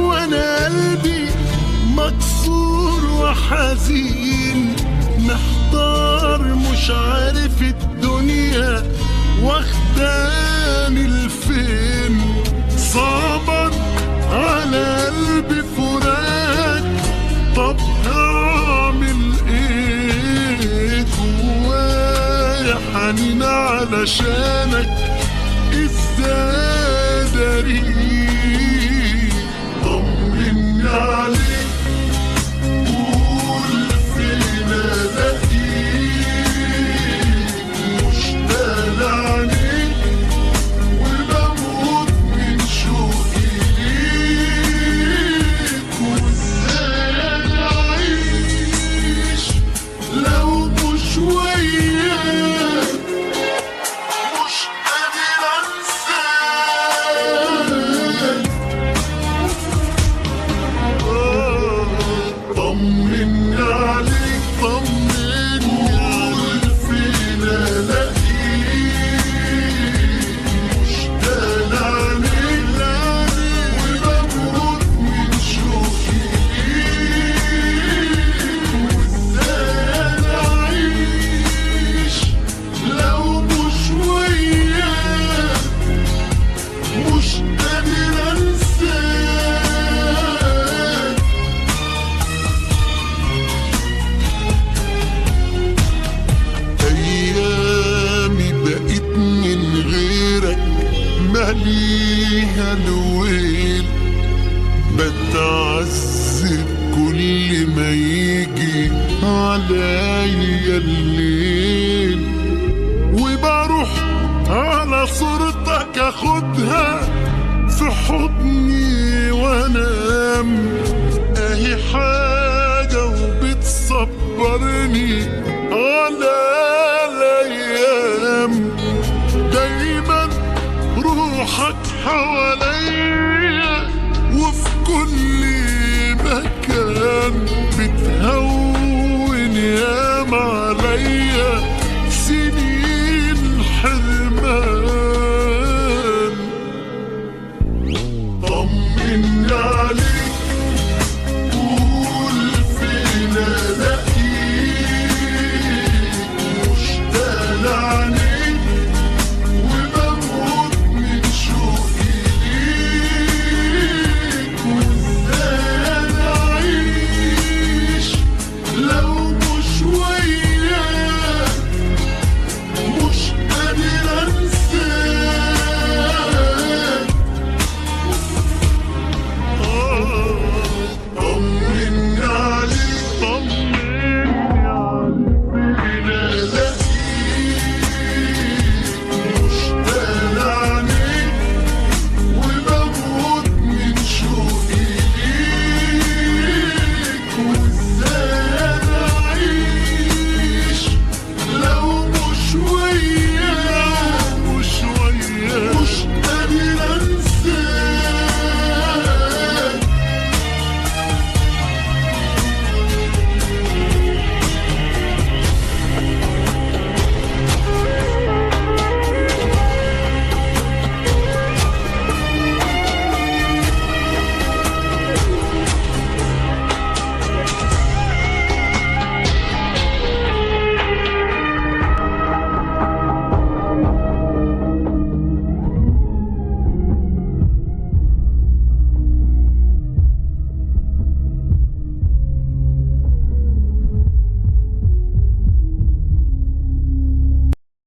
وانا قلبي مكسور وحزين، محتار مش عارف الدنيا واخداني لفين. صعبا على قلبي فراق، طب هعمل ايه؟ جوايا حنين علشانك، ازاي اداريك؟ طمني عليك، قول فين الاقيك، مشتاق لعينيك وبموت من شوقي ليك. وازاي انا اعيش لو مش وياك، مش قادر انساك. طمني عليك، طمني، قول فين الاقيك، مشتاق لعينيك وبموت من شوقي ليك. وازاي انا اعيش لو مش وياك، مش قادر انساك. ايامي بقيت من غيرك ماليها الويل، بتعذب كل ما يجي عليا الليل، وبروح على صورتك اخدها في حضني وانام. اهي حاجة وبتصبرني على الايام، دايما روحك حواليا وفي كل مكان، بتهون ياما عليا سنين حرمان. طمني عليك،